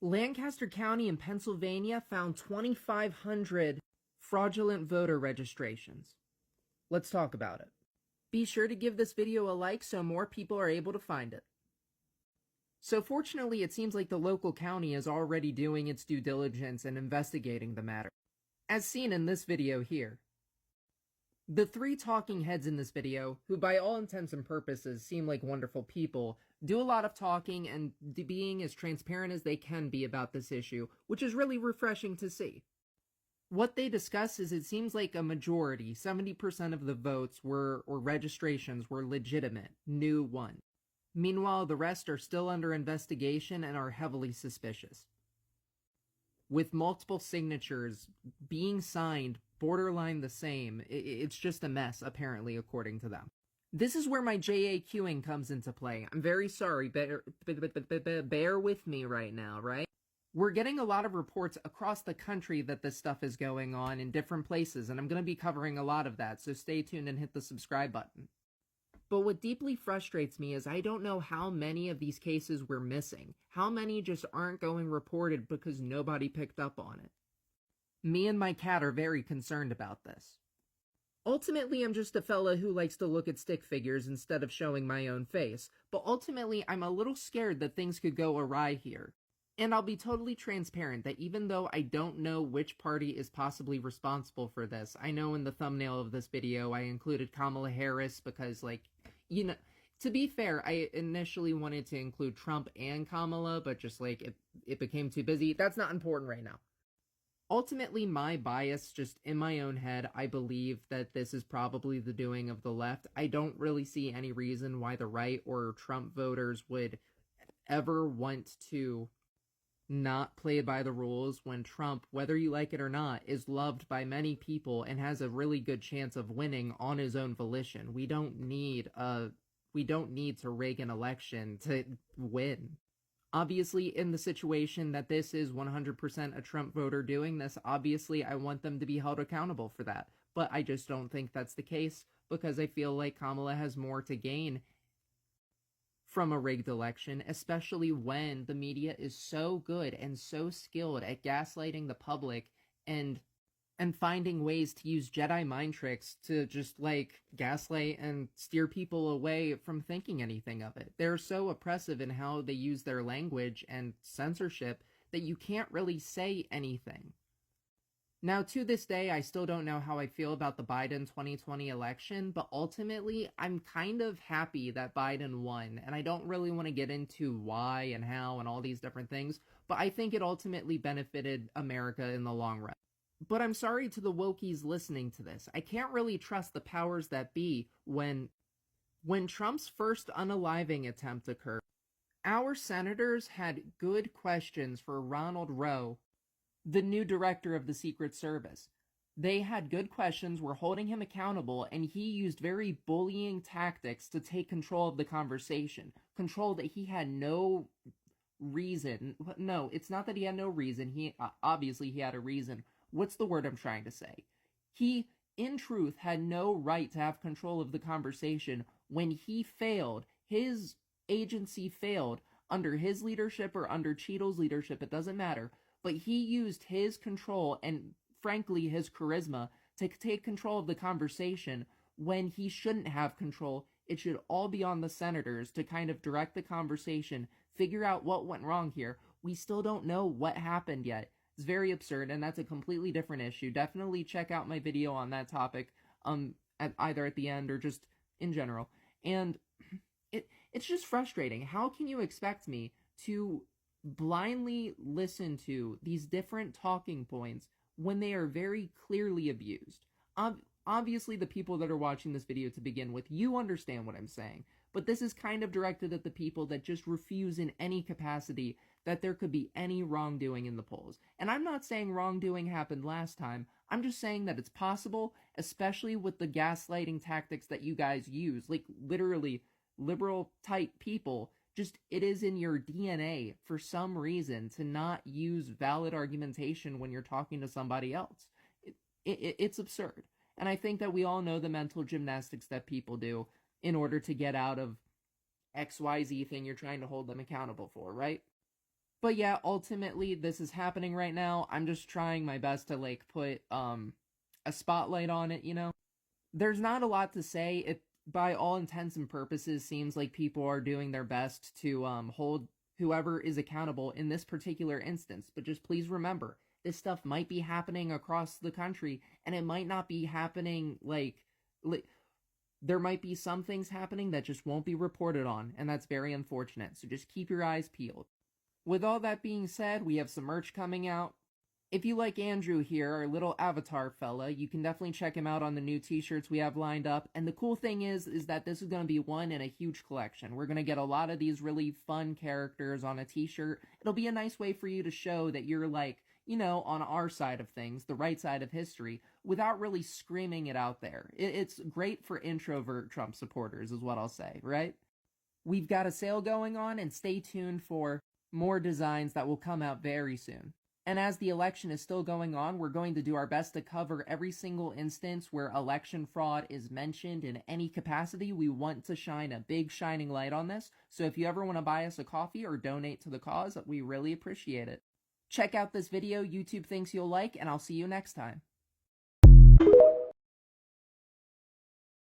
Lancaster County in Pennsylvania found 2,500 fraudulent voter registrations. Let's talk about it. Be sure to give this video a like so more people are able to find it. So fortunately, it seems like the local county is already doing its due diligence and investigating the matter, as seen in this video here. The three talking heads in this video, who by all intents and purposes seem like wonderful people, do a lot of talking and being as transparent as they can be about this issue, which is really refreshing to see. What they discuss is it seems like a majority, 70% of the votes or registrations were legitimate, new ones. Meanwhile, the rest are still under investigation and are heavily suspicious. With multiple signatures being signed borderline the same, it's just a mess, apparently, according to them. This is where my JAQing comes into play. I'm very sorry, bear with me right now, right? We're getting a lot of reports across the country that this stuff is going on in different places, and I'm going to be covering a lot of that, so stay tuned and hit the subscribe button. But what deeply frustrates me is I don't know how many of these cases we're missing. How many just aren't going reported because nobody picked up on it. Me and my cat are very concerned about this. Ultimately, I'm just a fella who likes to look at stick figures instead of showing my own face, but ultimately, I'm a little scared that things could go awry here. And I'll be totally transparent that even though I don't know which party is possibly responsible for this, I know in the thumbnail of this video I included Kamala Harris because, to be fair, I initially wanted to include Trump and Kamala, but just it became too busy. That's not important right now. Ultimately, my bias, just in my own head, I believe that this is probably the doing of the left. I don't really see any reason why the right or Trump voters would ever want to not play by the rules when Trump, whether you like it or not, is loved by many people and has a really good chance of winning on his own volition. We don't need to rig an election to win. Obviously, in the situation that this is 100% a Trump voter doing this, obviously I want them to be held accountable for that. But I just don't think that's the case because I feel like Kamala has more to gain from a rigged election, especially when the media is so good and so skilled at gaslighting the public and finding ways to use Jedi mind tricks to just gaslight and steer people away from thinking anything of it. They're so oppressive in how they use their language and censorship that you can't really say anything. Now, to this day, I still don't know how I feel about the Biden 2020 election, but ultimately, I'm kind of happy that Biden won, and I don't really want to get into why and how and all these different things, but I think it ultimately benefited America in the long run. But I'm sorry to the wokies listening to this. I can't really trust the powers that be when Trump's first unaliving attempt occurred. Our senators had good questions for Ronald Rowe, the new director of the Secret Service. They had good questions, were holding him accountable, and he used very bullying tactics to take control of the conversation. Control that he had no reason. No, it's not that he had no reason. Obviously he had a reason. What's the word I'm trying to say? He, in truth, had no right to have control of the conversation when he failed. His agency failed under his leadership or under Cheadle's leadership, it doesn't matter. But he used his control and, frankly, his charisma to take control of the conversation when he shouldn't have control. It should all be on the senators to kind of direct the conversation, figure out what went wrong here. We still don't know what happened yet. It's very absurd, and that's a completely different issue. Definitely check out my video on that topic, either at the end or just in general. And it's just frustrating. How can you expect me to blindly listen to these different talking points when they are very clearly abused? Obviously, the people that are watching this video to begin with, you understand what I'm saying, but this is kind of directed at the people that just refuse in any capacity that there could be any wrongdoing in the polls. And I'm not saying wrongdoing happened last time, I'm just saying that it's possible, especially with the gaslighting tactics that you guys use, literally liberal-type people. Just, it is in your DNA, for some reason, to not use valid argumentation when you're talking to somebody else. It's absurd. And I think that we all know the mental gymnastics that people do in order to get out of XYZ thing you're trying to hold them accountable for, right? But yeah, ultimately, this is happening right now. I'm just trying my best to, like, put, a spotlight on it, you know? There's not a lot to say. It, by all intents and purposes, seems like people are doing their best to, hold whoever is accountable in this particular instance. But just please remember, this stuff might be happening across the country, and it might not be happening, like there might be some things happening that just won't be reported on, and that's very unfortunate. So just keep your eyes peeled. With all that being said, we have some merch coming out. If you like Andrew here, our little avatar fella, you can definitely check him out on the new t-shirts we have lined up. And the cool thing is that this is going to be one in a huge collection. We're going to get a lot of these really fun characters on a t-shirt. It'll be a nice way for you to show that you're, like, you know, on our side of things, the right side of history, without really screaming it out there. It's great for introvert Trump supporters, is what I'll say, right? We've got a sale going on, and stay tuned for more designs that will come out very soon. And as the election is still going on, we're going to do our best to cover every single instance where election fraud is mentioned in any capacity. We want to shine a big shining light on this. So if you ever want to buy us a coffee or donate to the cause, we really appreciate it. Check out this video YouTube thinks you'll like, and I'll see you next time.